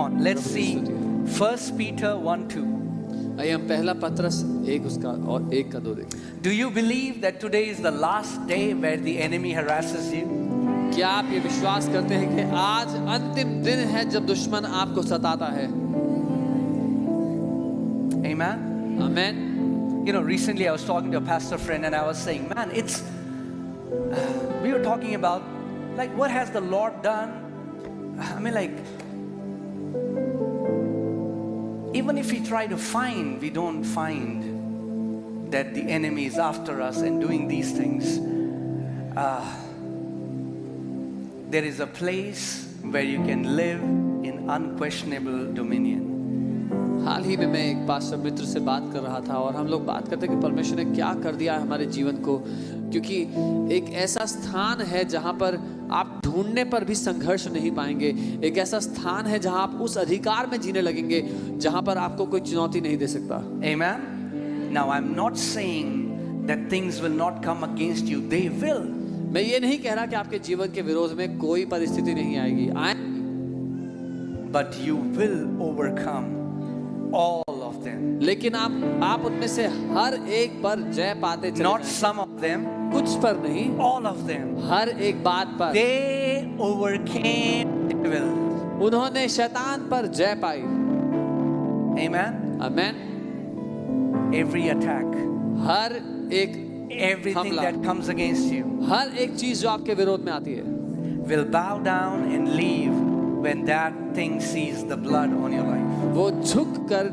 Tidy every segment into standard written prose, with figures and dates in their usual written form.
on, let's see 1 Peter 1:2. आइए हम पहला पत्रस 1 उसका और 1 का 2 देखें। Do you believe that today is the last day where the enemy harasses you? क्या आप ये विश्वास करते हैं कि आज अंतिम दिन है जब दुश्मन आपको सताता है? Amen. Amen. You know, recently I was talking to a pastor friend and I was saying, man, we were talking about like what has the Lord done? I mean, like, even if we try to find, we don't find that the enemy is after us and doing these things. There is a place where you can live in unquestionable dominion. हाल ही में मैं एक pastor मित्र से बात कर रहा था और हम लोग बात करते कि परमेश्वर ने क्या कर दिया है हमारे जीवन को, क्योंकि एक ऐसा स्थान है जहां पर आप ढूंढने पर भी संघर्ष नहीं पाएंगे। एक ऐसा स्थान है जहां आप उस अधिकार में जीने लगेंगे जहां पर आपको कोई चुनौती नहीं दे सकता। Amen. Now I'm not saying that things will not come against you. They will. मैं ये नहीं कह रहा कि आपके जीवन के विरोध में कोई परिस्थिति नहीं आएगी, but you will overcome all of them. लेकिन आप उनमें से हर एक पर जय पाते चले Not जाएंगे। some of them, कुछ पर नहीं, all of them. हर एक बात पर। They overcame devil. उन्होंने शैतान पर जय पाई। Amen. आमेन। Every attack, हर एक everything हमला, that comes against you, हर एक चीज जो आपके विरोध में आती है, will bow down and leave when that thing sees the blood on your life. वो झुक कर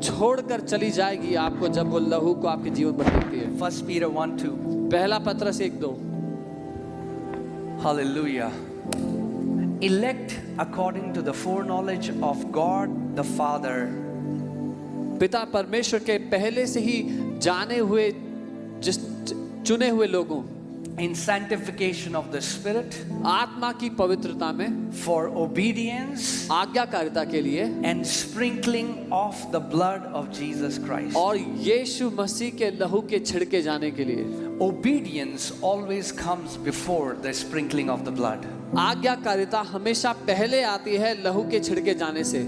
छोड़कर चली जाएगी आपको जब वो लहू को आपके जीवन पर देखती है। 1 Peter 1:2. पहला पत्रस 1:2। Hallelujah. Elect according to the foreknowledge of God the Father. पिता परमेश्वर के पहले से ही जाने हुए जिस चुने हुए लोगों, In sanctification of the Spirit, आत्मा की पवित्रता में, for obedience आज्ञाकारिता के लिए and sprinkling of the blood of Jesus Christ. और यीशु मसीह के लहू के छिड़के जाने के लिए। Obedience always comes before the sprinkling of the blood. आज्ञाकारिता हमेशा पहले आती है लहू के छिड़के जाने से।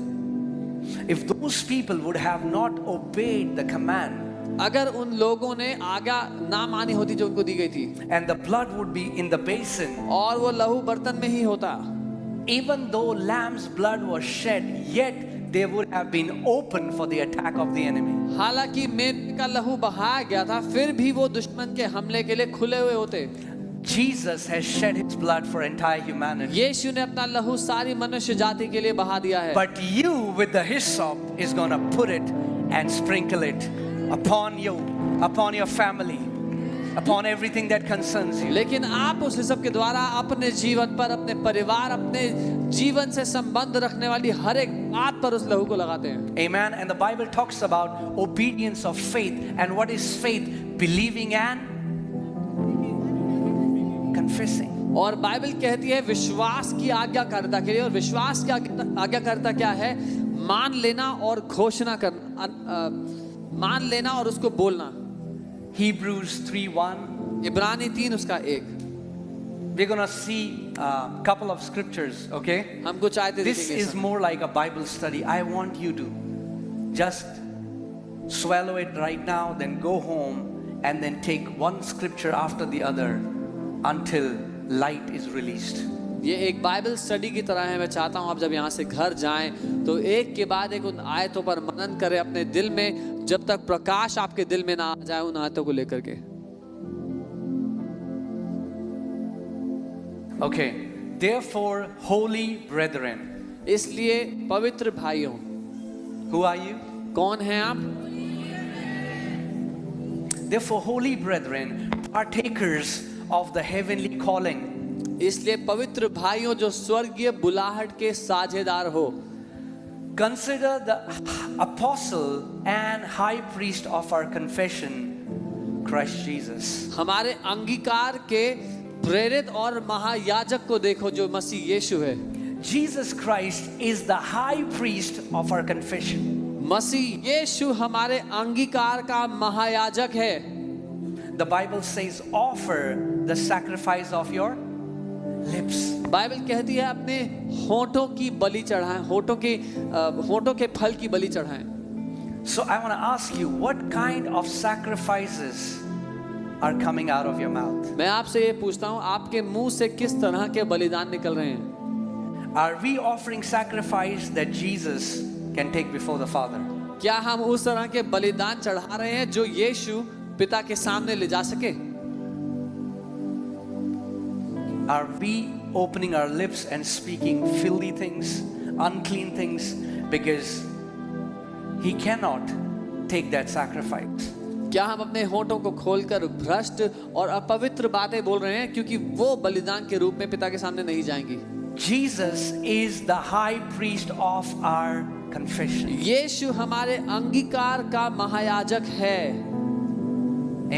If those people would have not obeyed the command, अगर उन लोगों ने आज्ञा ना मानी होती जो उनको दी गई थी, and the blood would be in the basin, और वो लहू बर्तन में ही होता, even though lamb's blood was shed, yet they would have been open for the attack of the enemy. हालांकि मेढ़े का लहू बहाया गया था, फिर भी वो दुश्मन के हमले के लिए खुले हुए होते। Jesus has shed his blood for entire humanity. यीशु ने अपना लहू सारी मनुष्य जाति के लिए बहा दिया है। But you with the hyssop is going to put it and sprinkle it upon you, upon your family, upon everything that concerns you. लेकिन आप उस हिस्सों के द्वारा अपने जीवन पर, अपने परिवार, अपने जीवन से संबंध रखने वाली हर एक बात पर उस लहू को लगाते हैं। Amen. And the Bible talks about obedience of faith. And what is faith? Believing and confessing. और बाइबल कहती है विश्वास की आज्ञाकारिता के लिए, और विश्वास की आज्ञाकारिता क्या है? मान लेना और घोषणा करना, मान लेना और उसको बोलना। Hebrews 3:1. इब्रानी 3 उसका 1। We're going to see a couple of scriptures, okay? हम कुछ आयतें This देखेंगे। is more like a Bible study. I want you to just swallow it right now, then go home and then take one scripture after the other until light is released. ये एक Bible study की तरह है। मैं चाहता हूँ आप जब यहाँ से घर जाएं तो एक के बाद एक उन आयतों पर मनन करें अपने दिल में, जब तक प्रकाश आपके दिल में ना आ जाए उन आयतों को लेकर के। Okay. Therefore, holy brethren. इसलिए पवित्र भाइयों। Who are you? कौन हैं आप? Therefore, holy brethren, partakers of the heavenly calling. इसलिए पवित्र भाइयों जो स्वर्गीय बुलाहट के साझेदार हो, Consider the apostle and high priest of our confession, Christ Jesus. हमारे अंगीकार के प्रेरित और महायाजक को देखो जो मसीह यीशु है। Jesus Christ is the high priest of our confession. मसीह यीशु हमारे अंगीकार का महायाजक है। The Bible says, offer the sacrifice of your lips. Bible कहती है अपने होठों की बलि चढ़ाएं, होठों के फल की बलि चढ़ाएं। So I want to ask you, what kind of sacrifices are coming out of your mouth? मैं आपसे ये पूछता हूँ, आपके मुंह से किस तरह के बलिदान निकल रहे हैं? Are we offering sacrifice that Jesus can take before the Father? क्या हम उस तरह के बलिदान चढ़ा रहे हैं जो यीशु पिता के सामने ले जा सके? Are we opening our lips and speaking filthy things, unclean things, because He cannot take that sacrifice? क्या हम अपने होठों को खोलकर भ्रष्ट और अपवित्र बातें बोल रहे हैं, क्योंकि वो बलिदान के रूप में पिता के सामने नहीं जाएंगी? Jesus is the high priest of our confession. यीशु हमारे अंगीकार का महायाजक है।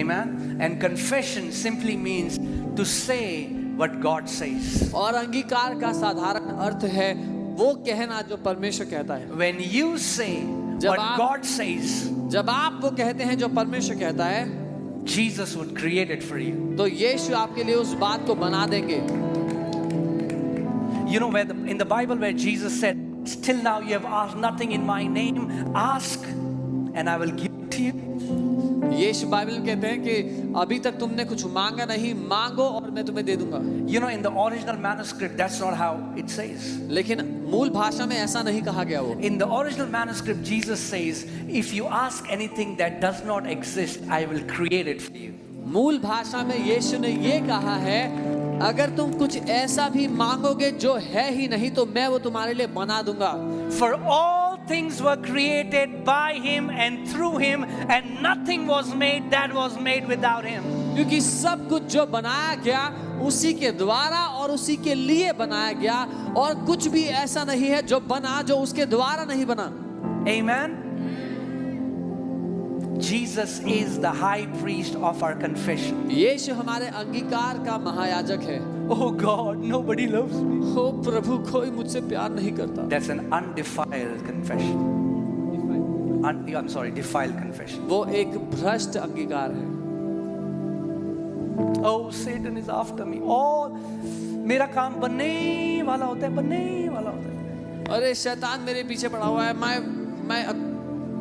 Amen. And confession simply means to say what God says. और अंगीकार का साधारण अर्थ है वो कहना जो परमेश्वर कहता है। When you say what God says, जब आप वो कहते हैं जो परमेश्वर कहता है, Jesus would create it for you. तो यीशु आपके लिए उस बात को बना देंगे। You know, in the Bible where Jesus said, "Till now you have asked nothing in my name, ask and I will give it to you." Yeshu Bible कहते हैं कि अभी तक तुमने कुछ मांगा नहीं, मांगो और मैं तुम्हें दे दूंगा। You know, in the original manuscript, that's not how it says. लेकिन मूल भाषा में ऐसा नहीं कहा गया वो। In the original manuscript, Jesus says, "If you ask anything that does not exist, I will create it for you." मूल भाषा में यीशु ने ये कहा है, अगर तुम कुछ ऐसा भी मांगोगे जो है ही नहीं तो मैं वो तुम्हारे लिए बना दूंगा। For all things were created by him and through him, and nothing was made that was made without him. क्योंकि सब कुछ जो बनाया गया उसी के द्वारा और उसी के लिए बनाया गया, और कुछ भी ऐसा नहीं है जो बना जो उसके द्वारा नहीं बना। Amen. Jesus is the high priest of our confession. यीशु हमारे अंगीकार का महायाजक है। Oh God, nobody loves me. ओ प्रभु, कोई मुझसे प्यार नहीं करता। That's an undefiled confession. I'm sorry, defiled confession. वो एक भ्रष्ट अंगीकार है। Oh, Satan is after me. Oh, मेरा काम बनने वाला होता है। अरे शैतान मेरे पीछे पड़ा हुआ है। मैं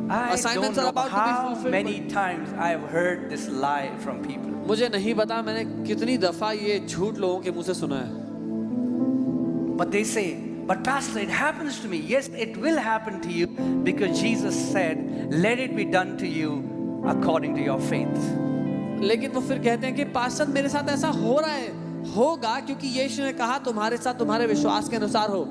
I assignments don't are know about to be how fulfilled. many times I have heard this lie from people. मुझे नहीं पता मैंने कितनी दफा ये झूठ लोगों के मुंह से सुना है। But they say, "But Pastor, it happens to me." Yes, it will happen to you because Jesus said, "Let it be done to you according to your faith." लेकिन वो फिर कहते हैं कि पास्टर मेरे साथ ऐसा हो रहा है, होगा क्योंकि यीशु ने कहा तुम्हारे साथ तुम्हारे विश्वास के अनुसार हो।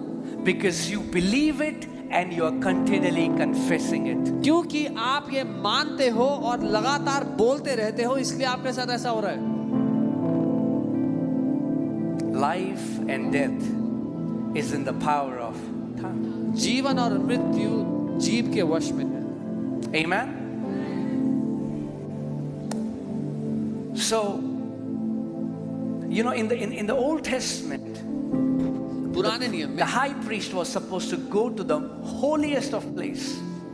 Because you believe it and you are continually confessing it. क्योंकि आप ये मानते हो और लगातार बोलते रहते हो, इसलिए आपके साथ ऐसा हो रहा है। Life and death is in the power of tongue. जीवन और मृत्यु जीभ के वश में है। Amen. So, you know, in the Old Testament, पुराने नियम में the high priest was supposed to go to the holiest of place,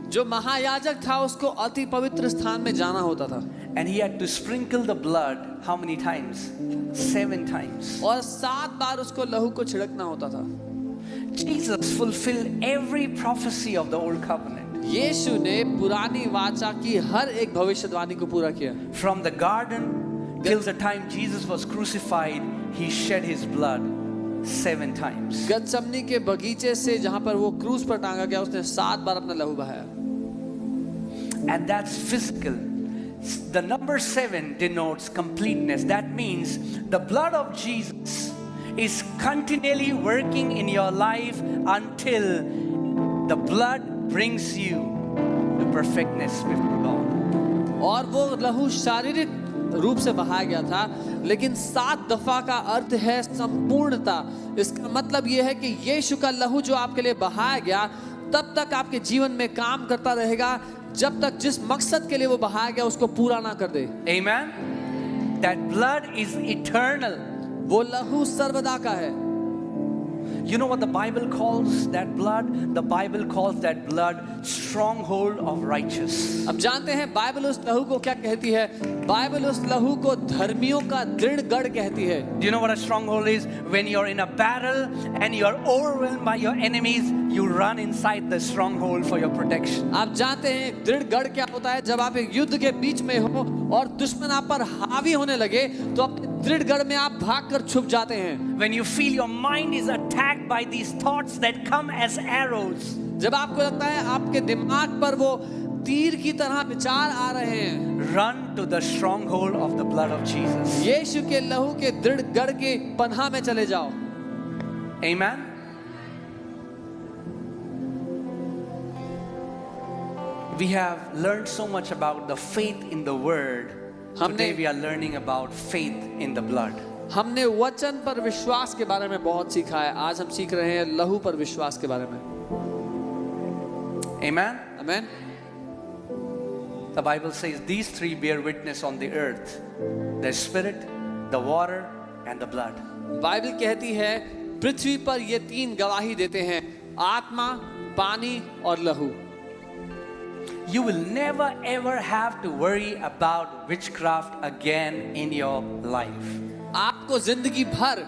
जो महायाजक था उसको अति पवित्र स्थान में जाना होता था, and he had to sprinkle the blood how many times? 7 times. और 7 बार उसको लहू को छिड़कना होता था। Jesus fulfilled every prophecy of the old covenant. यीशु ने पुरानी वाचा की हर एक भविष्यवाणी को पूरा किया। From the garden till the time Jesus was crucified, he shed his blood 7 times. गतसमनी के बगीचे से जहां पर वो क्रूस पर टांगा गया, उसने 7 बार अपना लहू बहाया। And that's physical. The number 7 denotes completeness. That means the blood of Jesus is continually working in your life until the blood brings you to perfectness with God. और वो लहू शारीरिक रूप से बहाया गया था, लेकिन 7 दफा का अर्थ है संपूर्णता। इसका मतलब यह है कि यीशु का लहू जो आपके लिए बहाया गया तब तक आपके जीवन में काम करता रहेगा जब तक जिस मकसद के लिए वो बहाया गया उसको पूरा ना कर दे। Amen. That blood is eternal. वो लहू सर्वदा का है। You know what the Bible calls that blood? The Bible calls that blood stronghold of righteous. अब जानते हैं बाइबल उस लहू को क्या कहती है? बाइबल उस लहू को धर्मियों का दृढ़ गढ़ कहती है। Do you know what a stronghold is? When you're in a battle and you're overwhelmed by your enemies, you run inside the stronghold for your protection. आप जानते हैं दृढ़ गढ़ क्या होता है? जब आप एक युद्ध के बीच में हो और दुश्मन आप पर हावी होने लगे तो अपने दृढ़ गढ़ में आप भागकर छुप जाते हैं। When you feel your mind is attacked by these thoughts that come as arrows, जब आपको लगता है आपके दिमाग पर वो तीर की तरह विचार आ रहे हैं, run to the stronghold of the blood of Jesus. यीशु के लहू के दृढ़ गढ़ के पनाह में चले जाओ। Amen. We have learned so much about the faith in the word. Today we are learning about faith in the blood. हमने वचन पर विश्वास के बारे में बहुत सीखा है। आज हम सीख रहे हैं लहू पर विश्वास के बारे में। Amen. आमीन। The Bible says these three bear witness on the earth: the spirit, the water, and the blood. Bible कहती है पृथ्वी पर ये तीन गवाही देते हैं, आत्मा, पानी और लहू। You will never ever have to worry about witchcraft again in your life. आपको जिंदगी भर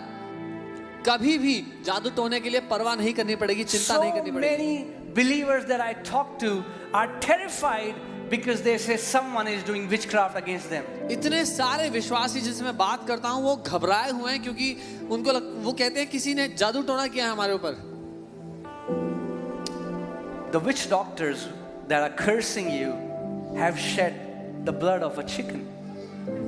कभी भी जादू टोने के लिए परवाह नहीं करनी पड़ेगी, चिंता नहीं करनी So पड़ेगी। many believers that I talk to are terrified because they say someone is doing witchcraft against them. इतने सारे विश्वासी जिनसे मैं बात करता हूँ वो घबराए हुए हैं क्योंकि वो कहते हैं किसी ने जादू टोना किया है हमारे ऊपर। The witch doctors that are cursing you have shed the blood of a chicken.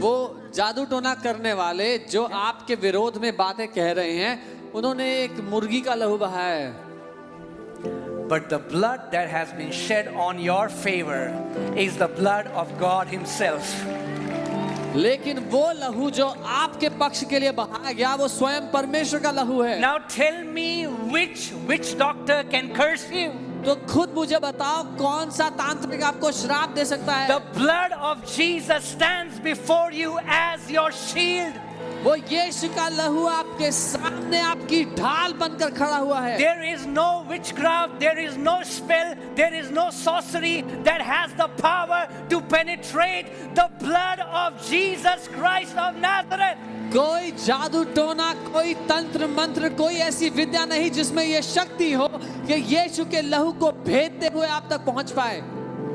वो जादू टोना करने वाले जो आपके विरोध में बातें कह रहे हैं उन्होंने एक मुर्गी का लहू बहाया है। But the blood that has been shed on your favor is the blood of God Himself. लेकिन वो लहू जो आपके पक्ष के लिए बहाया गया वो स्वयं परमेश्वर का लहू है। Now tell me which doctor can curse you? तो खुद मुझे बताओ कौन सा तांत्रिक आपको श्राप दे सकता है? The blood of Jesus stands before you as your shield. वो यीशु का लहू आपके सामने आपकी ढाल बनकर खड़ा हुआ है। There is no witchcraft, there is no spell, there is no sorcery that has the power to penetrate the blood of Jesus Christ of Nazareth. कोई जादू टोना, कोई तंत्र मंत्र, कोई ऐसी विद्या नहीं जिसमें ये शक्ति हो कि यीशु के लहू को भेदते हुए आप तक पहुंच पाए।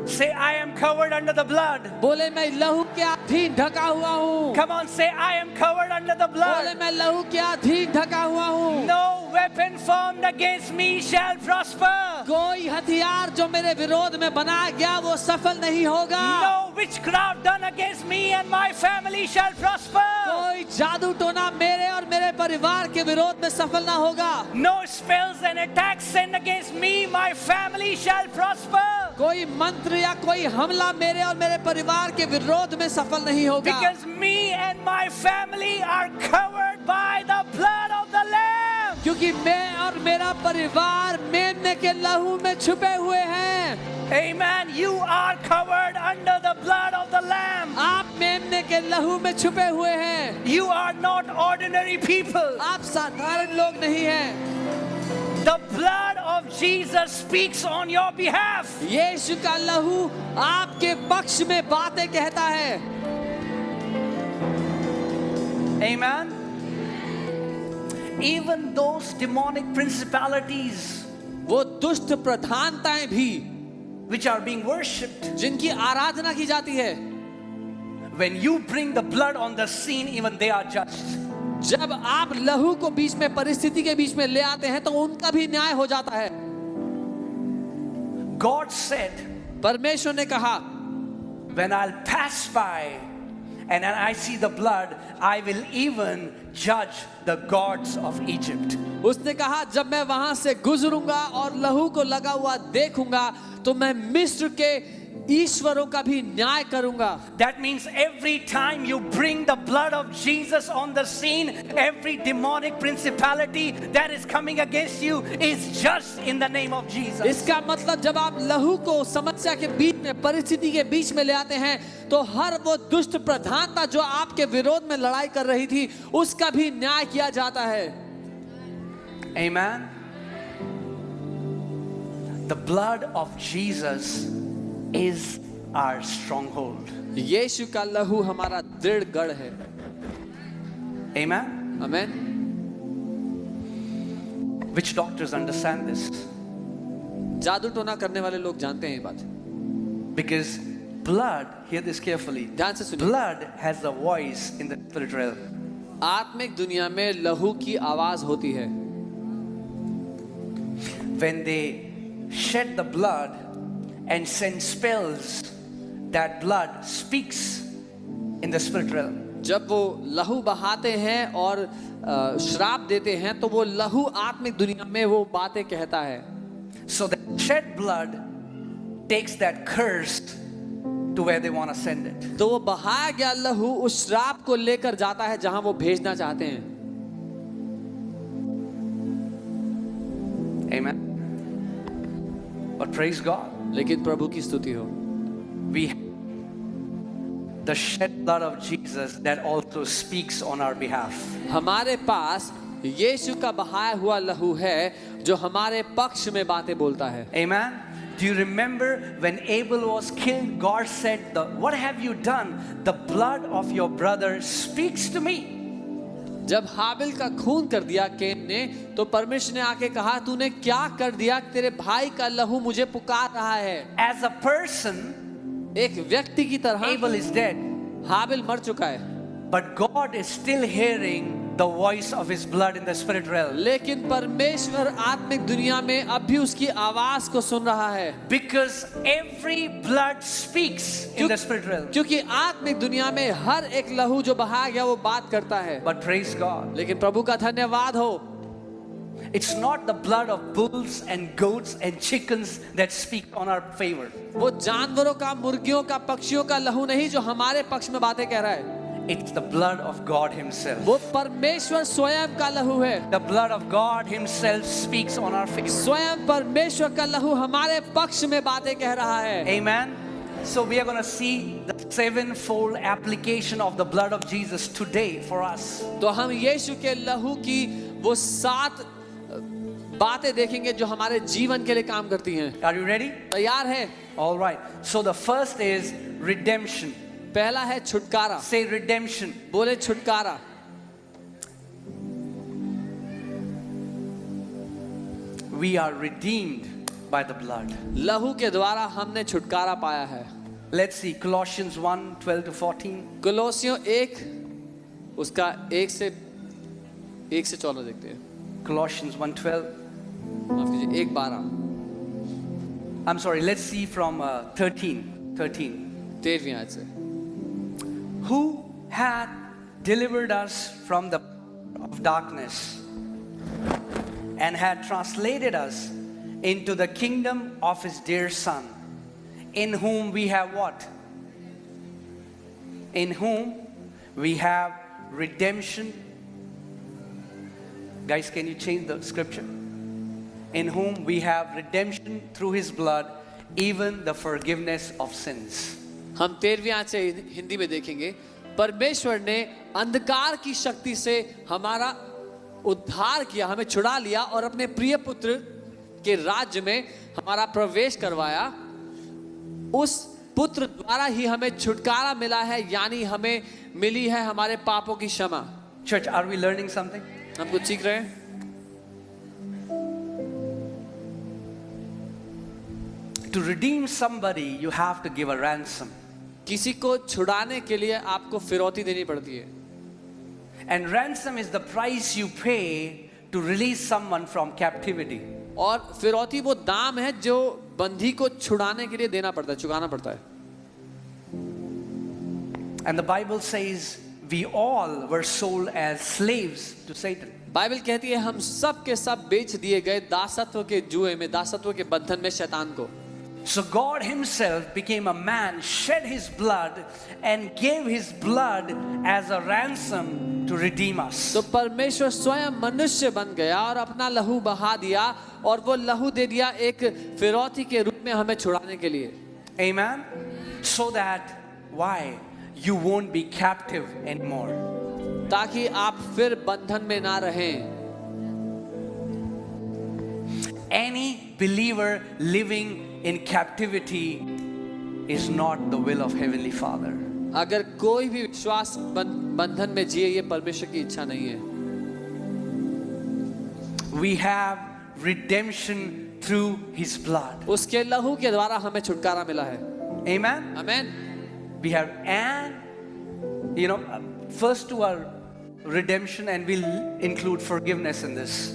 Say, I am covered under the blood. बोले मैं लहू के अधीन ढका हुआ हूँ। Come on, say, I am covered under the बोले blood. मैं लहू के अधीन ढका हुआ हूँ। No weapon formed against me shall prosper. कोई हथियार जो मेरे विरोध में बनाया गया वो सफल नहीं होगा। No witchcraft done against me and my family shall prosper. कोई जादू टोना मेरे और मेरे परिवार के विरोध में सफल ना होगा। No spells and attacks sent against me, my family shall prosper. कोई मंत्र या कोई हमला मेरे और मेरे परिवार के विरोध में सफल नहीं होगा। Because me and my family are covered by the blood of the Lamb. क्योंकि मैं और मेरा परिवार मेमने के लहू में छुपे हुए हैं। Amen. You are covered under the blood of the Lamb. आप मेमने के लहू में छुपे हुए हैं। You are not ordinary people. आप साधारण लोग नहीं हैं। The blood of Jesus speaks on your behalf. यीशु का लहू आपके पक्ष में बातें कहता है। Amen. Even those demonic principalities वो दुष्ट प्रधानताएं भी which are being worshipped, जिनकी आराधना की जाती है, when you bring the blood on the scene, even they are judged. जब आप लहू को बीच में, परिस्थिति के बीच में ले आते हैं तो उनका भी न्याय हो जाता है। God said, परमेश्वर ने कहा, when I'll pass by and I see the blood, I will even judge the gods of Egypt. उसने कहा जब मैं वहां से गुजरूंगा और लहू को लगा हुआ देखूंगा तो मैं मिस्र के ईश्वरों का भी न्याय करूंगा। That means every time you bring the blood of Jesus on the scene, every demonic principality that is coming against you is judged in the name of Jesus. इसका मतलब जब आप लहू को समस्या के बीच में, परिस्थिति के बीच में ले आते हैं तो हर वो दुष्ट प्रधानता जो आपके विरोध में लड़ाई कर रही थी उसका भी न्याय किया जाता है। Amen. The blood of Jesus is our stronghold. यीशु का लहू हमारा दृढ़ गढ़ है। Amen? Amen. Which doctors understand this? जादू टोना करने वाले लोग जानते हैं ये बात। Because blood, hear this carefully, ध्यान से सुनिए। blood has a voice in the spirit realm. आत्मिक दुनिया में लहू की आवाज होती है। When they shed the blood and send spells, that blood speaks in the spirit realm. जब वो लहू बहाते हैं और श्राप देते हैं तो वो लहू आत्मिक दुनिया में वो बातें कहता है। So the shed blood takes that curse to where they want to send it. तो वो बहाया गया लहू उस श्राप को लेकर जाता है जहां वो भेजना चाहते हैं। Amen. But praise God, लेकिन प्रभु की स्तुति हो, we have the shed blood of Jesus that also speaks on our behalf. हमारे पास यीशु का बहाया हुआ लहू है जो हमारे पक्ष में बातें बोलता है। Amen. Do you remember when Abel was killed, God said, "What have you done? The blood of your brother speaks to me." जब हाबिल का खून कर दिया केन ने तो परमेश्वर ने आके कहा तूने क्या कर दिया, तेरे भाई का लहू मुझे पुकार रहा है। As a person, एक व्यक्ति की तरह Abel is dead, हाबिल मर चुका है, but God is still hearing the voice of his blood in the spirit realm. लेकिन परमेश्वर आत्मिक दुनिया में अब भी उसकी आवाज को सुन रहा है। Because every blood speaks in the spirit realm. क्योंकि आत्मिक दुनिया में हर एक लहू जो बहाया गया वो बात करता है। But praise God, लेकिन प्रभु का धन्यवाद हो, it's not the blood of bulls and goats and chickens that speak on our favor. वो जानवरों का, मुर्गियों का, पक्षियों का लहू नहीं जो हमारे पक्ष में बातें कह रहा है। It's the blood of God himself. वो परमेश्वर स्वयं का लहू है। The blood of God himself speaks on our favor. स्वयं परमेश्वर का लहू हमारे पक्ष में बातें कह रहा है। Amen. So we are going to see the sevenfold application of the blood of Jesus today for us. तो हम यीशु के लहू की वो 7 बातें देखेंगे जो हमारे जीवन के लिए काम करती हैं। Are you ready? तैयार है? All right. So the first is redemption. पहला है छुटकारा। Say redemption. बोले छुटकारा। We are redeemed by the blood. लहू के द्वारा हमने छुटकारा पाया है। Let's see Colossians 1:12 to 14. कोलोसियों 1 उसका 1 से 14 देखते हैं। Colossians 1:12. माफ कीजिए 1:12। I'm sorry, let's see from 13. 13वीं आयत से। Who hath delivered us from the of darkness and had translated us into the kingdom of his dear Son, in whom we have what? In whom we have redemption. Guys, can you change the scripture? In whom we have redemption through his blood, even the forgiveness of sins. हम 13वीं आयत से हिंदी में देखेंगे। परमेश्वर ने अंधकार की शक्ति से हमारा उद्धार किया, हमें छुड़ा लिया और अपने प्रिय पुत्र के राज्य में हमारा प्रवेश करवाया। उस पुत्र द्वारा ही हमें छुटकारा मिला है, यानी हमें मिली है हमारे पापों की क्षमा। Church, are we learning something? हम कुछ सीख रहे हैं? To redeem somebody, you have to give a ransom. किसी को छुड़ाने के लिए आपको फिरौती देनी पड़ती है। And ransom is the price you pay to release someone from captivity. और फिरौती वो दाम है जो बंदी को छुड़ाने के लिए देना पड़ता है, चुकाना पड़ता है। And the Bible says we all were sold as slaves to Satan. Bible कहती है हम सब के सब बेच दिए गए दासत्व के जुए में, दासत्व के बंधन में शैतान को। So God himself became a man, shed his blood and gave his blood as a ransom to redeem us. तो परमेश्वर स्वयं मनुष्य बन गया और अपना लहू बहा दिया और वो लहू दे दिया एक फिरौती के रूप में हमें छुड़ाने के लिए। Amen. So that why you won't be captive anymore. ताकि आप फिर बंधन में ना रहें। any believer living in captivity is not the will of Heavenly Father. अगर कोई भी विश्वास बंधन में जिए, ये परमेश्वर की इच्छा नहीं है. We have redemption through His blood. उसके लहू के द्वारा हमें छुटकारा मिला है. Amen. Amen. We have, and first to our redemption, and we'll include forgiveness in this.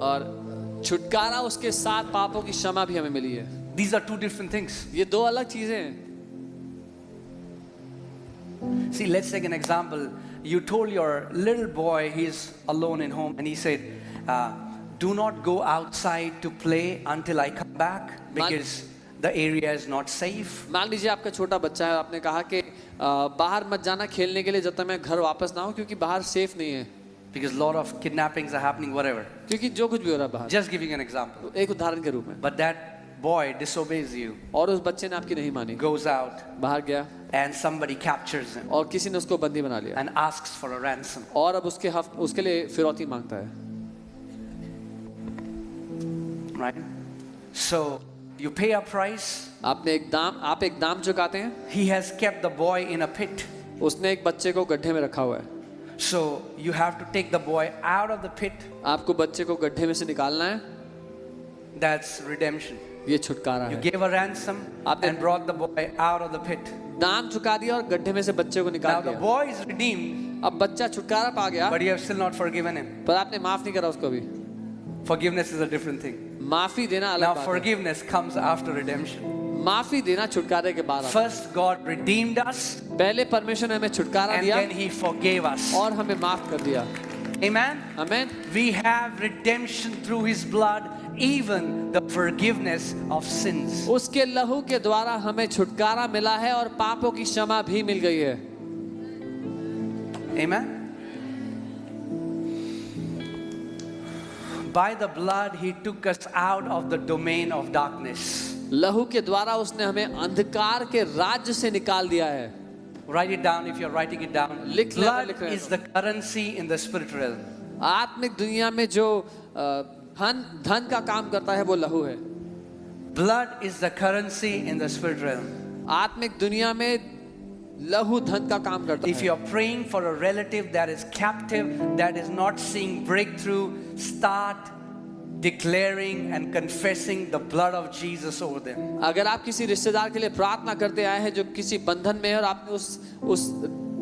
और छुटकारा उसके साथ पापों की क्षमा भी हमें मिली है. These are two different things. ये दो अलग चीजें हैं. See, let's take an example. You told your little boy, he's alone in home, and he said, do not go outside to play until I come back because the area is not safe. मान लीजिए आपका छोटा बच्चा है, आपने कहा कि बाहर मत जाना खेलने के लिए जब तक मैं घर वापस ना आऊं, क्योंकि बाहर सेफ नहीं है. Because a lot of kidnappings are happening, whatever. क्योंकि जो कुछ भी हो रहा है बाहर. Just giving an example. एक उदाहरण के रूप में. But that boy disobeys you, और उस बच्चे ने आपकी नहीं मानी, goes out, बाहर गया, and somebody captures him और किसी ने उसको बंदी बना लिया, and asks for a ransom. और अब उसके लिए फिरौती मांगता है. Right? So you pay a price. आप एक दाम चुकाते हैं. He has kept the boy in a pit. उसने एक बच्चे को गड्ढे में रखा हुआ है. So you have to take the boy out of the pit. आपको बच्चे को गड्ढे में से निकालना है. That's redemption. ये छुटकारा You है. gave a ransom and brought the boy out of the pit. दाम चुका दिया और गड्ढे में से बच्चे को Now निकाल the दिया. boy is redeemed, अब बच्चा छुटकारा पा गया, but you have still not forgiven him. पर आपने माफ नहीं करा उसको भी. Forgiveness is a different thing. माफी देना अलग Now बात है. forgiveness comes after redemption. माफी देना छुटकारे के बाद आता है. First God redeemed us, पहले परमेश्वर ने हमें छुटकारा and दिया then He forgave us. और हमें माफ कर दिया. Amen. Amen. We have redemption through His blood, even the forgiveness of sins. उसके लहू के द्वारा हमें छुटकारा मिला है और पापों की क्षमा भी मिल गई है. Amen. By the blood He took us out of the domain of darkness. लहू के द्वारा उसने हमें अंधकार के राज्य से निकाल दिया है. Write it down if you're writing it down. लिख ले, Blood लिख रहे हैं is the currency in the spirit realm. आत्मिक दुनिया में जो धन का काम करता है वो लहू है. Blood is the currency in the spirit realm. आत्मिक दुनिया में लहू धन का काम करता If है. you're praying for a relative that is captive, that is not seeing breakthrough, start declaring and confessing the blood of Jesus over them. अगर आप किसी रिश्तेदार के लिए प्रार्थना करते आए हैं जो किसी बंधन में है और आपने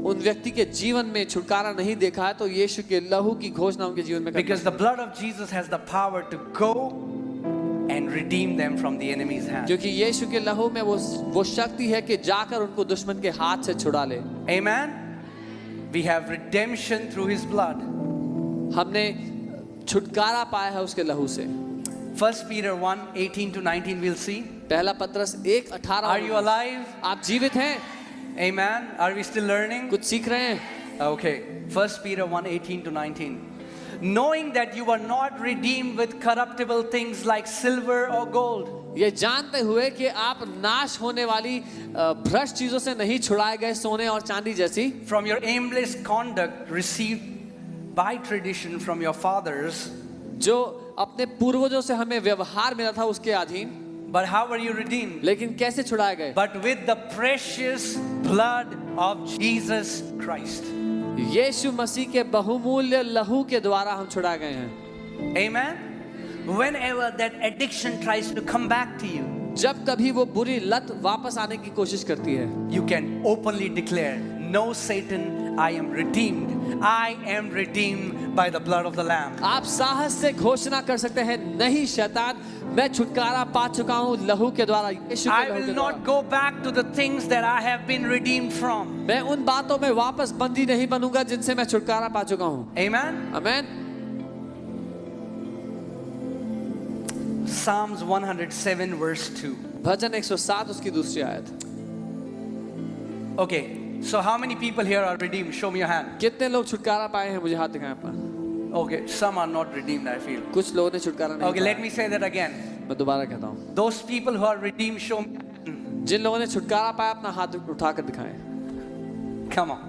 उन व्यक्ति के जीवन में छुटकारा नहीं देखा है, तो यीशु के लहू की घोषणा उनके जीवन में करना. Because the blood of Jesus has the power to go and redeem them from the enemy's hand. क्योंकि यीशु के लहू में वो शक्ति है कि जाकर उनको दुश्मन के हाथ से छुड़ा ले. Amen. We have redemption through His blood. हमने छुटकारा पाया है उसके लहू से. 1 Peter 1:18 to 19 we'll see. पहला पत्रस 1:18. Are you alive? आप जीवित हैं? Amen. Are we still learning? कुछ सीख रहे हैं? Okay. 1 Peter 1:18 to 19. Knowing that you were not redeemed with corruptible things like silver or gold. ये जानते हुए कि आप नाश होने वाली भ्रष्ट चीजों से नहीं छुड़ाए गए सोने और चांदी जैसी. From your aimless conduct received by tradition from your fathers. जो अपने पूर्वजों से हमें व्यवहार मिला था उसके अधीन. But how were you redeemed? लेकिन कैसे छुड़ाए गए? But with the precious blood of Jesus Christ. यीशु मसीह के बहुमूल्य लहू के द्वारा हम छुड़ाए गए हैं. Amen. Whenever that addiction tries to come back to you, जब कभी वो बुरी लत वापस आने की कोशिश करती है, you can openly declare, "No, Satan, I am redeemed. I am redeemed by the blood of the Lamb." आप साहस से घोषणा कर सकते हैं, नहीं शैतान, मैं छुटकारा पा चुका हूँ लहू के द्वारा, यीशु के I लहू will के not द्वारा. go back to the things that I have been redeemed from. मैं उन बातों में वापस बंदी नहीं बनूंगा जिनसे मैं छुटकारा पा चुका हूँ. Amen. आमेन. Psalms 107 verse 2. भजन 107 उसकी दूसरी आयत. Okay, so how many people here are redeemed? Show me your hand. कितने लोग छुटकारा पाए हैं? मुझे हाथ दिखाएं अपना. Okay, some are not redeemed, I feel. कुछ लोगों ने छुटकारा नहीं Okay, पाया. let me say that again. मैं दोबारा कहता हूँ, Those people who are redeemed, show me. जिन लोगों ने छुटकारा पाया अपना हाथ उठाकर दिखाएं. Come on.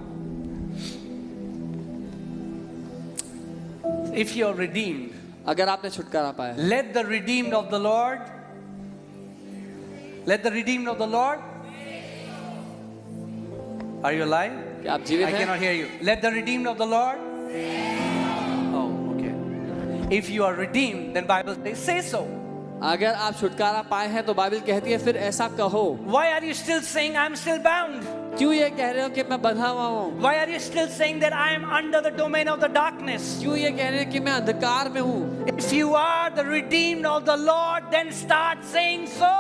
If you're redeemed, अगर आपने छुटकारा पाया, Let the redeemed of the Lord. Let the redeemed of the Lord. Are you alive? क्या आप जीवित I हैं? cannot hear you. Let the redeemed of the Lord. Oh, okay. If you are redeemed, then Bible says, say so. अगर आप छुटकारा पाए हैं तो बाइबल कहती है फिर ऐसा कहो। Why are you still saying I'm still bound? क्यों ये कह रहे हो कि मैं बंधा हुआ हूँ? Why are you still saying that I am under the domain of the darkness? क्यों ये कह रहे हैं कि मैं अंधकार में हूँ? If you are the redeemed of the Lord, then start saying so.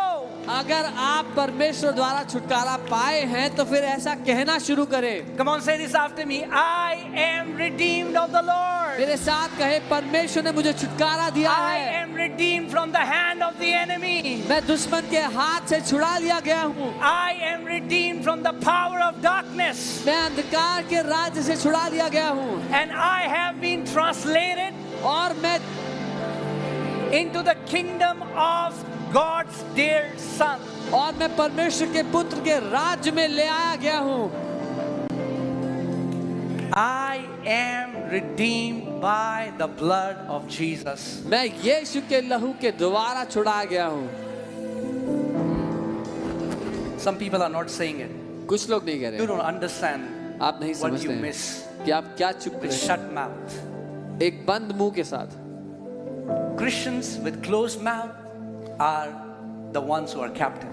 अगर आप परमेश्वर द्वारा छुटकारा पाए हैं तो फिर ऐसा कहना शुरू करें। Come on, say this after me. I am redeemed of the Lord. मेरे साथ कहे, परमेश्वर ने मुझे छुटकारा दिया I है। am redeemed from the hand of the enemy. मैं दुश्मन के हाथ से छुड़ा लिया गया हूँ। I am redeemed from the power of darkness. मैं अंधकार के राज्य से छुड़ा लिया गया हूँ And I have been translated और मैं into the kingdom of God's dear Son. और मैं परमेश्वर के पुत्र के राज्य में ले आया गया हूँ। I am redeemed by the blood of Jesus. मैं यीशु के लहू के द्वारा छुड़ा गया हूँ। Some people are not saying it. कुछ लोग नहीं कह You रहे, don't understand आप नहीं what समझते you हैं miss कि आप क्या चुप with रहे shut mouth. हैं। एक बंद मुंह के साथ Christians with closed mouth are the ones who are captive.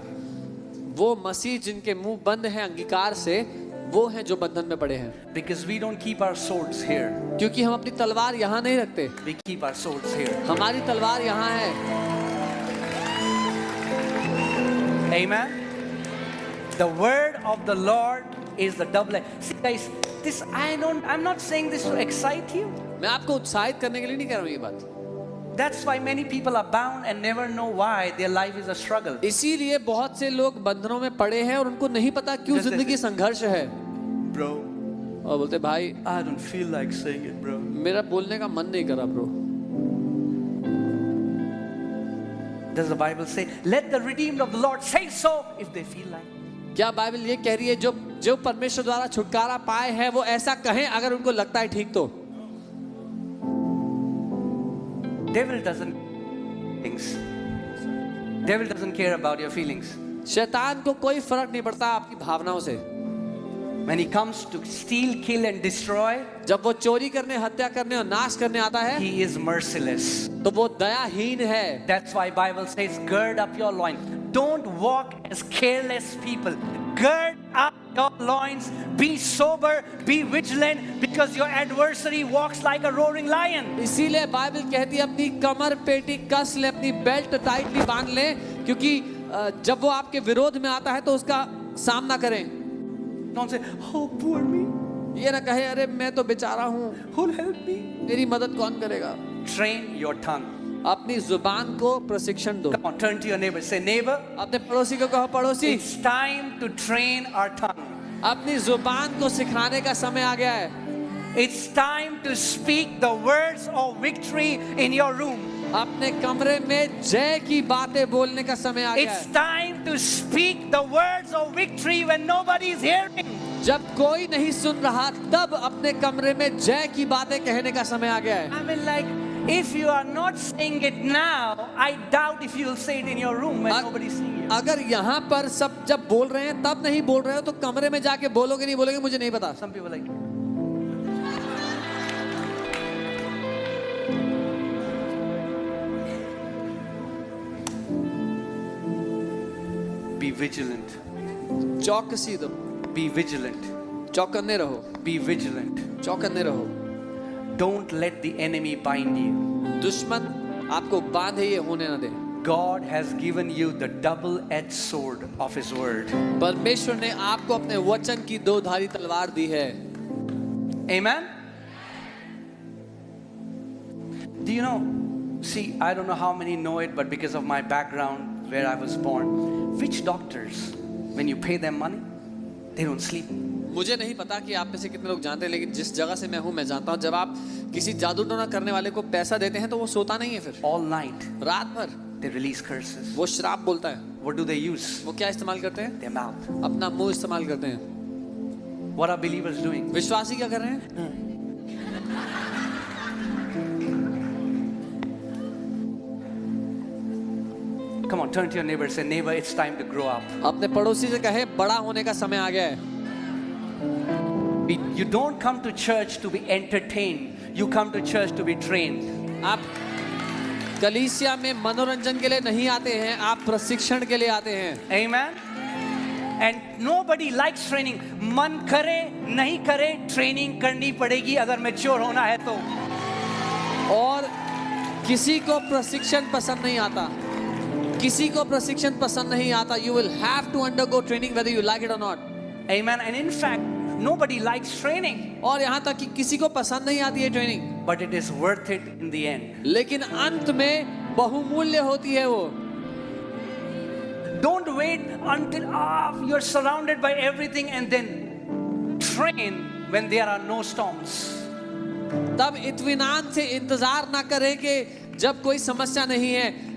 वो मसीह जिनके मुंह बंद हैं अंगीकार से, वो हैं जो बंधन में पड़े हैं। Because we don't keep our swords here. क्योंकि हम अपनी तलवार यहाँ नहीं रखते, We keep our swords here. हमारी तलवार यहाँ है। Amen. The word of the Lord is the double-edged. See guys, I'm not saying this to excite you. मैं आपको उत्साहित करने के लिए नहीं कह रहा हूँ ये बात। That's why many people are bound and never know why their life is a struggle. इसीलिए बहुत से लोग बंधनों में पड़े हैं और उनको नहीं पता क्यों जैसे- जिंदगी संघर्ष है। Bro, और बोलते भाई I don't feel like saying it, bro. मेरा बोलने का मन नहीं करा bro. Does the Bible say, let the redeemed of the Lord say so if they feel like? क्या बाइबल ये कह रही है जो परमेश्वर द्वारा छुटकारा पाए हैं वो ऐसा कहें अगर उनको लगता है ठीक तो? Devil doesn't things. Devil doesn't care about your feelings. शैतान को कोई फर्क नहीं पड़ता आपकी भावनाओं से। When he comes to steal, kill and destroy, जब वो चोरी करने, हत्या करने और नाश करने आता है he is merciless. तो वो दयाहीन है। That's why Bible says, gird up your loins. Don't walk as careless people. Gird up your loins. Be sober. Be vigilant, because your adversary walks like a roaring lion. इसीलिए Bible कहती है अपनी कमर पेटी कस ले, अपनी बेल्ट टाइटली बांध ले, क्योंकि जब वो आपके विरोध में आता है तो उसका सामना करें। Don't say, oh poor me. ये ना कहे अरे मैं तो बेचारा हूँ, Who'll help me? मेरी मदद कौन करेगा। Train your tongue. अपनी जुबान को प्रशिक्षण दो। Come on, turn to your neighbor. Say, neighbor, अपने पड़ोसी को कहो पड़ोसी, it's time to train our tongue. अपनी जुबान को सिखाने का समय आ गया है। It's time to speak the words of victory in your room. अपने कमरे में जय की बातें बोलने का समय आ गया It's है। time to speak the words of victory when nobody is hearing. जब कोई नहीं सुन रहा तब अपने कमरे में जय की बातें कहने का समय आ गया है। I mean, like, if you are not saying it now, I doubt if you will say it in your room when nobody is seeing you. अगर यहाँ पर सब जब बोल रहे हैं तब नहीं बोल रहे हो तो कमरे में जाके बोलोगे नहीं बोलोगे मुझे नहीं पता। Some people are like, be vigilant. चौकसी दो, Be vigilant. चौकन्ने रहो, Be vigilant. चौकन्ने रहो। Don't let the enemy bind you. दुश्मन आपको बांधे ये होने ना दे। God has given you the double-edged sword of His word. परमेश्वर ने आपको अपने वचन की दो धारी तलवार दी है। Amen? Do you know? See, I don't know how many know it, but because of my background, where I was born, which doctors, when you pay them money, they don't sleep. मुझे नहीं पता कि आप में से कितने लोग जानते हैं, लेकिन जिस जगह से मैं हूँ मैं जानता हूँ जब आप किसी जादू टोना करने वाले को पैसा देते हैं तो वो सोता नहीं है, फिर All night, रात भर they release curses. वो श्राप बोलता है। What do they use? वो क्या इस्तेमाल करते हैं? Their mouth. अपना मुंह इस्तेमाल करते हैं। What are believers doing? विश्वासी क्या कर रहे हैं? Come on, turn to your neighbor and say, neighbor, it's time to grow up. अपने पड़ोसी से कहे बड़ा होने का समय आ गया है. You don't come to church to be entertained. You come to church to be trained. आप कलीसिया में मनोरंजन के लिए नहीं आते हैं, आप प्रशिक्षण के लिए आते हैं. Amen. And nobody likes training. मन करे नहीं करे ट्रेनिंग करनी पड़ेगी अगर मैच्योर होना है तो. और किसी को प्रशिक्षण पसंद नहीं आता, किसी को प्रशिक्षण पसंद नहीं आता. You will have to undergo training whether you like it or not. Amen. And in fact, nobody likes training. और यहाँ तक कि किसी को पसंद नहीं आती है training, But it is worth it in the end. लेकिन अंत में बहुमूल्य होती है वो. Don't wait until you're surrounded by everything and then train when there are no storms. तब इत्मीनान से इंतजार ना करें कि जब कोई समस्या नहीं है,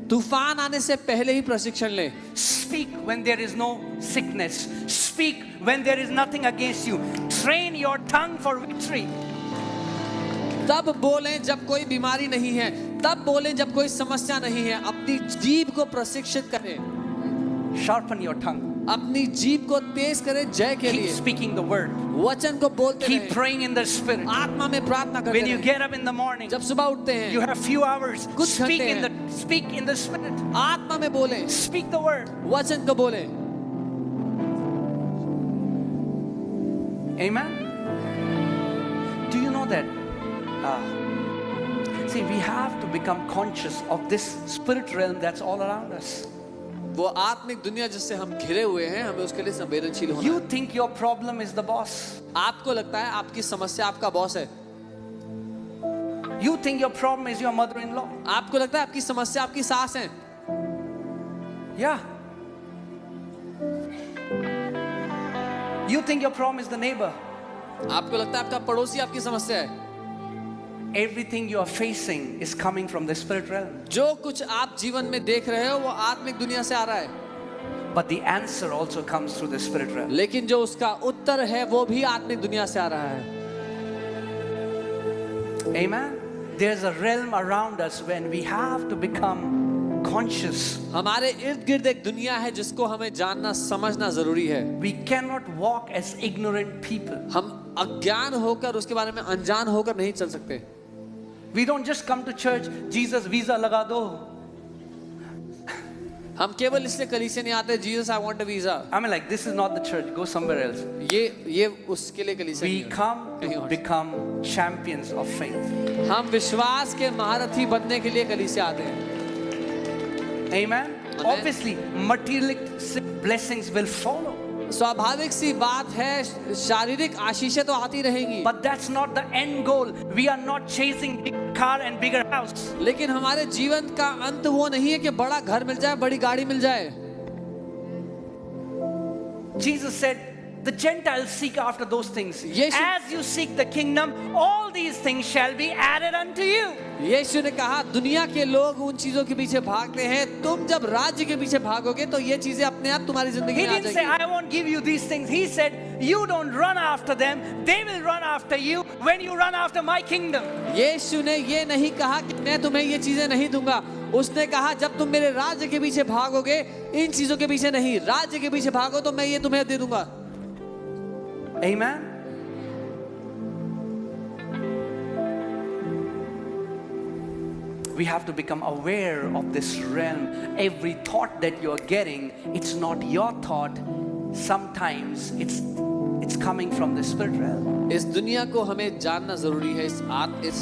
तूफान आने से पहले ही प्रशिक्षण ले. Speak when there is no sickness. Speak when there is nothing against you. Train your tongue for victory. तब बोलें जब कोई बीमारी नहीं है, तब बोलें जब कोई समस्या नहीं है. अपनी जीभ को प्रशिक्षित करें, Sharpen your tongue. अपनी जीभ को तेज करें जय के Keep लिए. speaking the word. वचन को बोलते Keep रहें, praying in the spirit. आत्मा में प्रार्थना करते When you रहें. get up in the morning, जब सुबह उठते हैं, you have few hours. कुछ Speak घंटे in the spirit. आत्मा में बोलें, Speak the word. वचन को बोलें. Amen. Do you know that? See, we have to become conscious of this spirit realm that's all around us. वो आत्मिक दुनिया जिससे हम घिरे हुए हैं, हमें उसके लिए संवेदनशील होना You है. think your problem is the boss. आपको लगता है आपकी समस्या आपका बॉस है. You think your problem is your mother-in-law. आपको लगता है आपकी समस्या आपकी सास है. Yeah. You think your problem is the neighbor. आपको लगता है आपका पड़ोसी आपकी समस्या है. Everything you are facing is coming from the spirit realm. जो कुछ आप जीवन में देख रहे हो वो आत्मिक दुनिया से आ रहा है. But the answer also comes through the spirit realm. लेकिन जो उसका उत्तर है वो भी आत्मिक दुनिया से आ रहा है. Amen. There's a realm around us when we have to become conscious. हमारे इर्द गिर्द एक दुनिया है जिसको हमें जानना समझना जरूरी है. We cannot walk as ignorant people. हम अज्ञान होकर उसके बारे में अनजान होकर नहीं चल सकते. We don't just come to church, Jesus visa लगा दो. हम केवल इसलिए कलीसिया नहीं आते, Jesus I want a visa. I mean, like, this is not the church. Go somewhere else. ये उसके लिए कलीसिया We नहीं है. come कहीं to और. become champions of faith. हम विश्वास के महारथी बनने के लिए कलीसिया आते हैं. Amen. Obviously, materialistic blessings will follow. स्वाभाविक सी बात है, शारीरिक आशीषें तो आती रहेंगी. But that's not the end goal. We are not chasing big car and bigger house. लेकिन हमारे जीवन का अंत वो नहीं है कि बड़ा घर मिल जाए, बड़ी गाड़ी मिल जाए. Jesus said, the Gentiles seek after those things. Yes. As you seek the kingdom, all these things shall be added unto you. यीशु ने कहा दुनिया के लोग उन चीजों के पीछे भागते हैं, तुम जब राज्य के पीछे भागोगे तो ये चीजें अपने आप तुम्हारी जिंदगी He में आ didn't say, जाएंगी. I won't give you these things. He said, you don't run after them. They will run after you when you run after my kingdom. यीशु ने ये नहीं कहा कि मैं तुम्हें ये चीजें नहीं दूंगा. उसने कहा जब तुम मेरे राज्य के पीछे भागोगे, इन चीजों के पीछे नहीं, राज्य के पीछे भागो तो मैं ये तुम्हें दे दूंगा. Amen. We have to become aware of this realm. Every thought that you're getting, it's not your thought. Sometimes it's coming from the spirit realm. इस दुनिया को हमें जानना जरूरी है, इस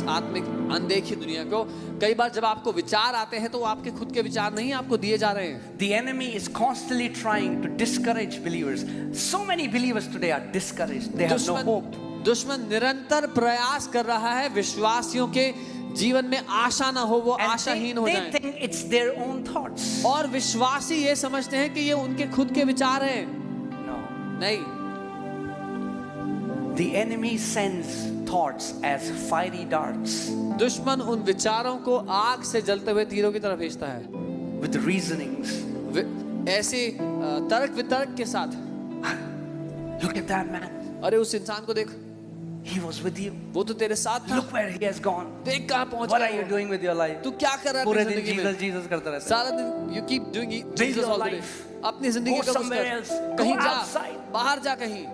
आत्मिक अनदेखी दुनिया को. कई बार जब आपको विचार आते हैं तो वो आपके खुद के विचार नहीं आपको दिए जा रहे हैं. The enemy is constantly trying to discourage believers. So many believers today are discouraged. They have no hope. दुश्मन निरंतर प्रयास कर रहा है विश्वासियों के जीवन में आशा ना हो, वो And आशाहीन हो they जाएं. think it's their own thoughts. और विश्वासी ये समझते हैं कि ये उनके खुद के विचार हैं. No. नहीं, The enemy sends thoughts as fiery darts दुश्मन उन विचारों को आग से जलते हुए तीरों की तरफ भेजता है. with reasonings. ऐसे तर्क वितर्क के साथ. Look at that man. अरे उस इंसान को देख, He was with you. वो तो तेरे साथ था। Look where he has gone. देख कहाँ पहुंच What गया are you वो। doing with your life? तू क्या कर रहा है पूरे अपनी दिन जिंदगी में? Jesus करते रहते सारा दिन you keep doing Build Jesus your all the day। life. अपनी जिंदगी Go का कुछ somewhere कर। else. Go कहीं जा, outside. बाहर जा कहीं।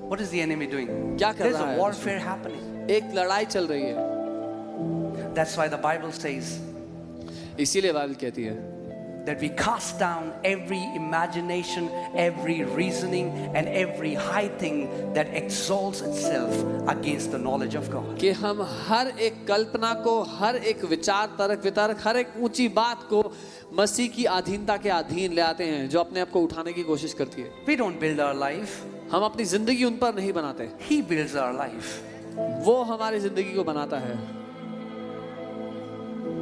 What is the enemy doing? क्या कर There's रहा a है? warfare happening. एक लड़ाई चल रही है। That's why the Bible says इसीलिए बाइबल कहती है that we cast down every imagination, every reasoning, and every high thing that exalts itself against the knowledge of God. कि हम हर एक कल्पना को, हर एक विचार, तर्क वितर्क, हर एक ऊंची बात को मसीह की अधीनता के अधीन ले आते हैं, जो अपने आप को उठाने की कोशिश करती है। We don't build our life. हम अपनी जिंदगी उन पर नहीं बनाते, He builds our life. वो हमारी जिंदगी को बनाता है।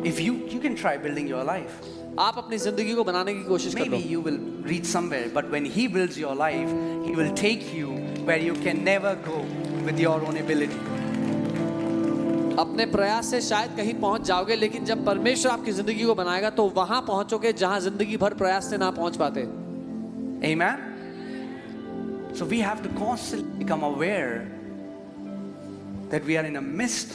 If you can try building your life. आप अपनी जिंदगी को बनाने की कोशिश कर लो। Maybe you will reach somewhere, but when He builds your life, He will take you where you can never go with your own ability. अपने प्रयास से शायद कहीं पहुंच जाओगे, लेकिन जब परमेश्वर आपकी जिंदगी को बनाएगा तो वहां पहुंचोगे जहां जिंदगी भर प्रयास से ना पहुंच पाते। Amen. So we have to constantly become aware that we are in a midst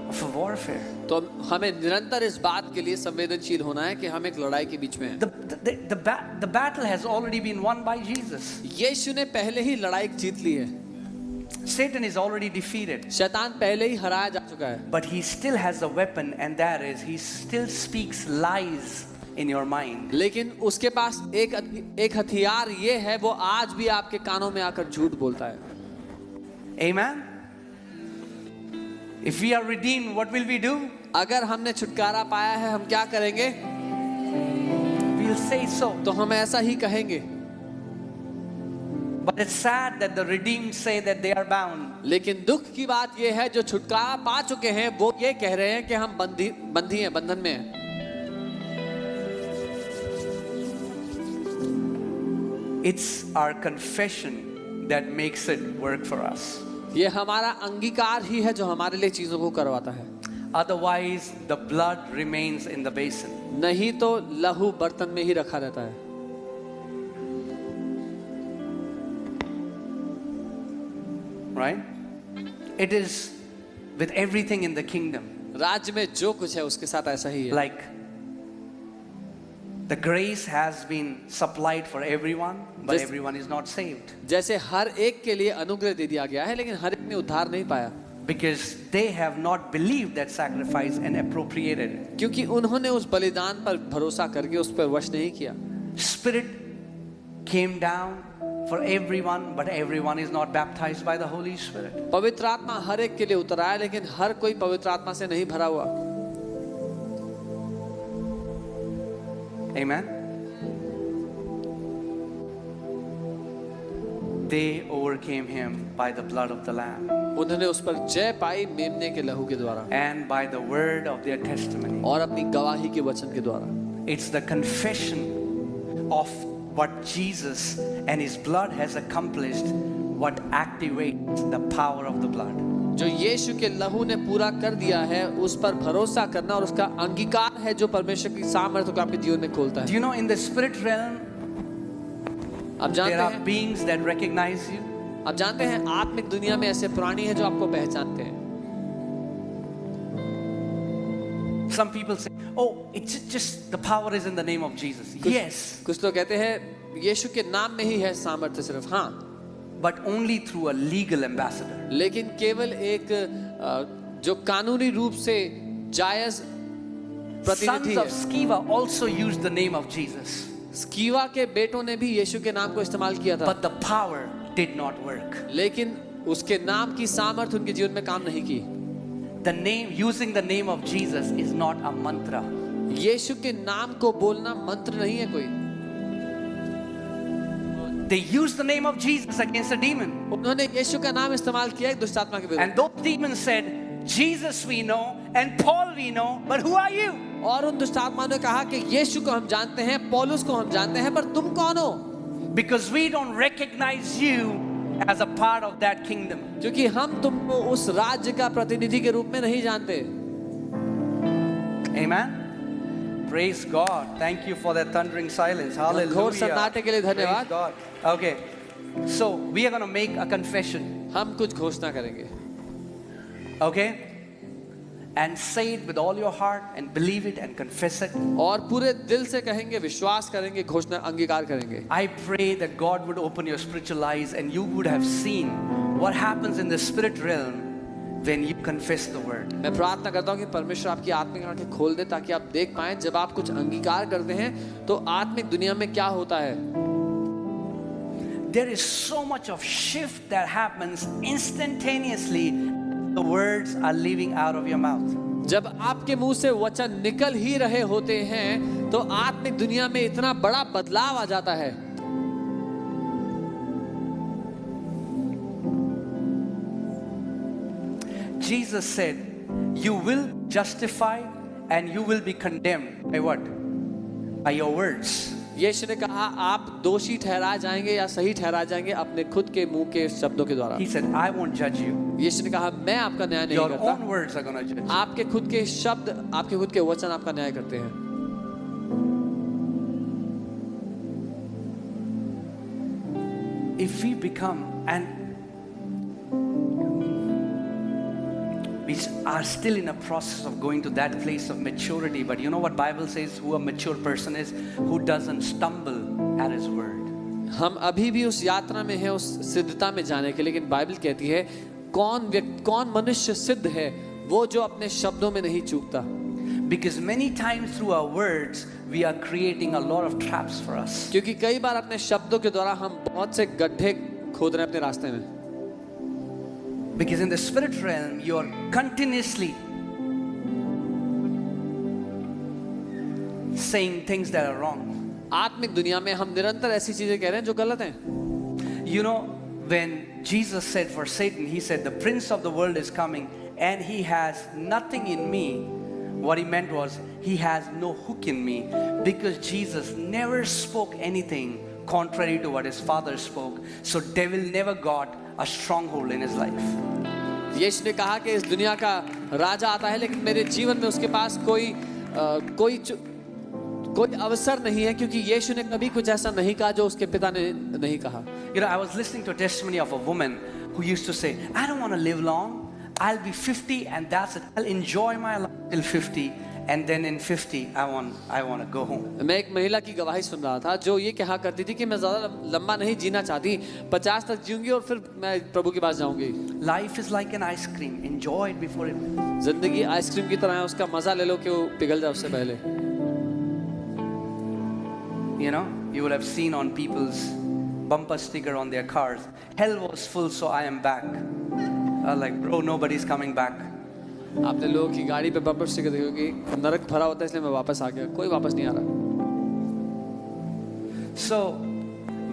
of a warfare. तो हमें निरंतर इस बात के लिए संवेदनशील होना है कि हम एक लड़ाई के बीच में हैं। The battle has already been won by Jesus. यीशु ने पहले ही लड़ाई जीत ली है। Satan is already defeated. शैतान पहले ही हराया जा चुका है। But he still has a weapon, and that is he still speaks lies in your mind. लेकिन उसके पास एक हथियार ये है, वो आज भी आपके कानों में आकर झूठ बोलता है। Amen. If we are redeemed, what will we do? अगर हमने छुटकारा पाया है, हम क्या करेंगे? We'll say so. तो हम ऐसा ही कहेंगे। But it's sad that the redeemed say that they are bound. लेकिन दुख की बात यह है, जो छुटकारा पा चुके हैं वो ये कह रहे हैं कि हम बंदी हैं, बंधन में हैं। It's our confession that makes it work for us. ये हमारा अंगीकार ही है जो हमारे लिए चीजों को करवाता है। Otherwise, the blood remains in the basin. नहीं तो लहू बर्तन में ही रखा रहता है। Right? It is with everything in the kingdom. राज्य में जो कुछ है उसके साथ ऐसा ही है। Like the grace has been supplied for everyone, but Just- everyone is not saved जैसे हर एक के लिए अनुग्रह दे दिया गया है, लेकिन हर एक ने उद्धार नहीं पाया, because they have not believed that sacrifice and appropriated it. क्योंकि उन्होंने उस बलिदान पर भरोसा करके उस पर वश नहीं किया। Spirit came down for everyone, but everyone is not baptized by the Holy Spirit. पवित्र आत्मा हर एक के लिए उतर आया, लेकिन हर कोई पवित्र आत्मा से नहीं भरा हुआ। Amen. They overcame him by the blood of the Lamb उन्होंने उस पर जय पाई मेमने के लहू के द्वारा and by the word of their testimony. और अपनी गवाही के वचन के द्वारा। It's the confession of what Jesus and his blood has accomplished, what activates the power of the blood. जो यीशु के लहू ने पूरा कर दिया है, उस पर भरोसा करना और उसका अंगीकार है जो परमेश्वर की सामर्थ्य को आपके जीवन में खोलता Do है। you know in the spirit realm आप जानते there are हैं, beings that recognize you? आप जानते हैं आत्मिक दुनिया में ऐसे प्राणी हैं जो आपको पहचानते हैं। Some people say, oh, it's just the power is in the name of Jesus. Yes, कुछ लोग कहते हैं यीशु के नाम में ही है सामर्थ्य सिर्फ, हाँ, but only through a legal ambassador. लेकिन केवल एक जो कानूनी रूप से जायज प्रतिनिधि Sons of है। Sceva also used the name of Jesus, स्कीवा के बेटों ने भी यीशु के नाम को इस्तेमाल किया था, but the power did not work. लेकिन उसके नाम की सामर्थ्य उनके जीवन में काम नहीं की। The name, using the name of Jesus is not a mantra. यीशु के नाम को बोलना मंत्र नहीं है कोई। They used the name of Jesus against a demon. उन्होंने यीशु का नाम इस्तेमाल किया एक दुष्ट आत्मा के विरुद्ध, And those demons said, Jesus we know and Paul we know, but who are you? और उन दुष्ट आत्माओं ने कहा कि यीशु को हम जानते हैं, पौलुस को हम जानते हैं, पर तुम कौन हो? Because we don't recognize you as a part of that kingdom. क्योंकि हम तुमको उस राज्य का प्रतिनिधि के रूप में नहीं जानते। Amen. Praise God. Thank you for that thundering silence. Hallelujah. घोर सन्नाटे के लिए धन्यवाद। Praise God. Okay. So we are going to make a confession. हम कुछ घोषणा करेंगे, Okay? And say it with all your heart and believe it and confess it. और पूरे दिल से कहेंगे, विश्वास करेंगे, घोषणा अंगीकार करेंगे। I pray that God would open your spiritual eyes and you would have seen what happens in the spirit realm when you confess the word. मैं प्रार्थना करता हूँ कि परमेश्वर आपकी आत्मिक आंखें खोल दे ताकि आप देख पाएं जब आप कुछ अंगीकार करते हैं तो आत्मिक दुनिया में क्या होता है। There is so much of shift that happens instantaneously. The words are leaving out of your mouth. जब आपके मुंह से वचन निकल ही रहे होते हैं तो आत्मिक दुनिया में इतना बड़ा बदलाव आ जाता है। Jesus said, you will justify and you will be condemned by what? By your words. यीशु ने कहा आप दोषी ठहराए जाएंगे या सही ठहराए जाएंगे अपने खुद के मुंह के शब्दों के द्वारा। He said, I won't judge you. यीशु ने कहा मैं आपका न्याय नहीं Your करता, own words are going to judge you. आपके खुद के शब्द, आपके खुद के वचन आपका न्याय करते हैं। If we become, and we are still in a process of going to that place of maturity, but you know what Bible says who a mature person is? Who doesn't stumble at his word. हम अभी भी उस यात्रा में हैं, उस सिद्धता में जाने के, लेकिन बाइबल कहती है कौन मनुष्य सिद्ध है, वो जो अपने शब्दों में नहीं चूकता। Because many times through our words we are creating a lot of traps for us. क्योंकि कई बार अपने शब्दों के द्वारा हम बहुत से गड्ढे खोद रहे हैं अपने रास्ते में। Because in the spirit realm you are continuously saying things that are wrong. आत्मिक दुनिया में हम निरंतर ऐसी चीजें कह रहे हैं जो गलत हैं। You know, when Jesus said for Satan, he said, the prince of the world is coming and he has nothing in me. What he meant was, he has no hook in me, because Jesus never spoke anything contrary to what his father spoke. So devil never got a stronghold in his life. यीशु ने कहा कि इस दुनिया का राजा आता है लेकिन मेरे जीवन में उसके पास कोई अवसर नहीं है, क्योंकि यीशु ने कभी कुछ ऐसा नहीं कहा जो उसके पिता ने नहीं कहा। You know, I was listening to a testimony of a woman who used to say, I don't want to live long. I'll be 50 and that's it. I'll enjoy my life till 50 and then in 50 I want to go home. मैं एक महिला की गवाही सुन रहा था जो ये कहा करती थी कि मैं ज़्यादा लंबा नहीं जीना चाहती, 50 तक जीऊंगी और फिर मैं प्रभु के पास जाऊंगी। Life is like an ice cream. Enjoy it before it. जिंदगी आइसक्रीम की तरह है, उसका मजा ले लो कि वो पिघल जाए उससे पहले। You know, you would have seen on people's bumper sticker on their cars, hell was full so I am back. Like bro, nobody's coming back. आपने लोगों की गाड़ी पे बम्पर स्टिकर देखी होगी, नरक भरा होता है इसलिए मैं वापस आ गया, कोई वापस नहीं आ रहा। So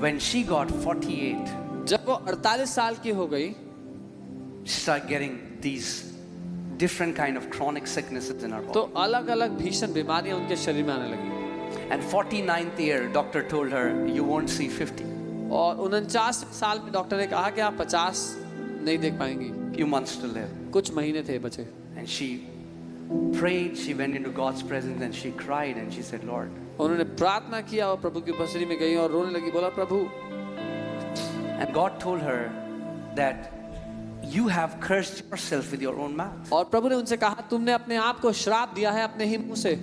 when she got 48, जब वो 48 साल की हो गई, she started getting these different kind of chronic sicknesses in her body. तो अलग-अलग भीषण बीमारियां उनके शरीर में आने लगी। And 49th year, doctor told her, you won't see 50. और 49 साल में डॉक्टर ने कहा कि आप 50 नहीं देख पाएंगी। Few months to live. कुछ महीने थे बचे। And she prayed, she went into God's presence and she cried and she said, Lord. उन्होंने प्रार्थना किया और प्रभु की उपस्थिति में गई और रोने लगी, बोला प्रभु। And God told her that you have cursed yourself with your own mouth. और प्रभु ने उनसे कहा तुमने अपने आप को श्राप दिया है अपने ही मुंह से।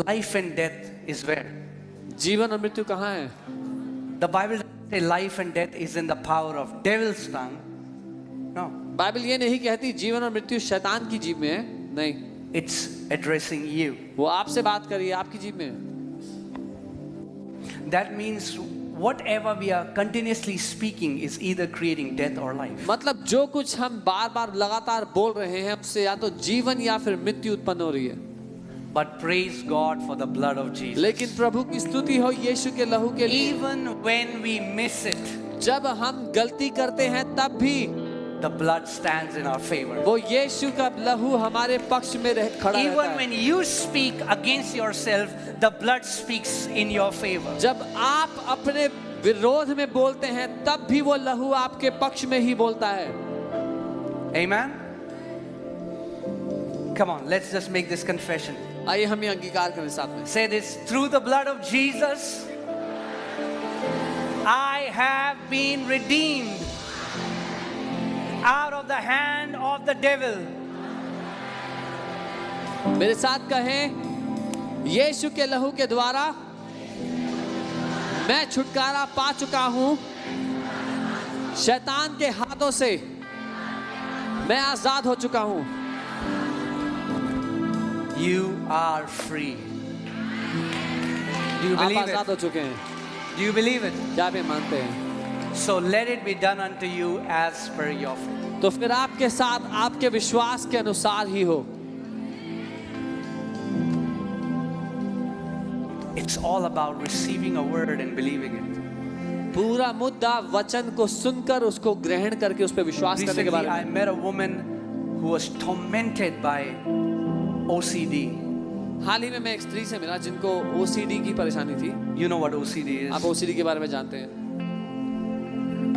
Life and death is where? जीवन और मृत्यु कहाँ है? The Bible doesn't say life and death is in the power of devil's tongue. No. Bible ये नहीं कहती जीवन और मृत्यु शैतान की जीभ में है, नहीं। It's addressing you. वो आपसे बात कर रही है, आपकी जीभ में है। That means whatever we are continuously speaking is either creating death or life. मतलब जो कुछ हम बार-बार लगातार बोल रहे हैं उससे या तो जीवन या फिर मृत्यु उत्पन्न हो रही है। But praise God for the blood of Jesus. लेकिन प्रभु की स्तुति हो यीशु के लहू के लिए। Even when we miss it, जब हम गलती करते हैं तब भी the blood stands in our favor. वो यीशु का लहू हमारे पक्ष में खड़ा रहता Even है। when you speak against yourself, the blood speaks in your favor. जब आप अपने विरोध में बोलते हैं तब भी वो लहू आपके पक्ष में ही बोलता है। Amen. Come on, let's just make this confession. आइए हम ये अंगीकार करें साथ में। Say this: through the blood of Jesus, I have been redeemed out of the hand of the devil. मेरे साथ कहें, यीशु के लहू के द्वारा मैं छुटकारा पा चुका हूं, शैतान के हाथों से मैं आजाद हो चुका हूं। You are free. Do you आप believe आजाद it? हो चुके हैं। Do you believe it? क्या आप ये मानते हैं? So let it be done unto you as per your faith. तो फिर आपके साथ आपके विश्वास के अनुसार ही हो। It's all about receiving a word and believing it. पूरा मुद्दा वचन को सुनकर उसको ग्रहण करके उस पर विश्वास करने के Recently, बारे I में। met a woman who was tormented by OCD. हाल ही में मैं एक स्त्री से मिला जिनको OCD की परेशानी थी। You know what OCD is? आप OCD के बारे में जानते हैं?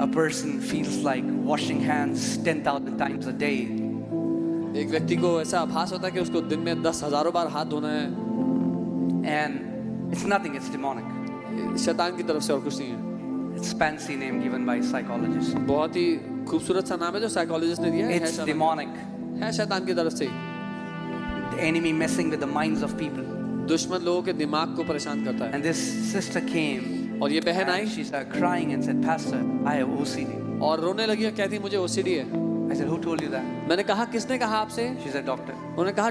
A person feels like washing hands 10,000 times a day. एक व्यक्ति को ऐसा आभास होता है कि उसको दिन में 10,000 बार हाथ धोना है। And it's nothing, it's demonic. शैतान की तरफ से और कुछ नहीं है। It's fancy name given by psychologists. बहुत ही खूबसूरत सा नाम है जो साइकोलॉजिस्ट ने दिया है। It's demonic. है शैतान की तरफ से। The enemy messing with the minds of people. दुश्मन लोगों के दिमाग को परेशान करता है। And this sister came और ये बहन आई and she started crying and said, Pastor, I have OCD. और रोने लगी और कहती मुझे OCD है। I said, who told you that? मैंने कहा किसने कहा आपसे? She said, doctor. उन्होंने कहा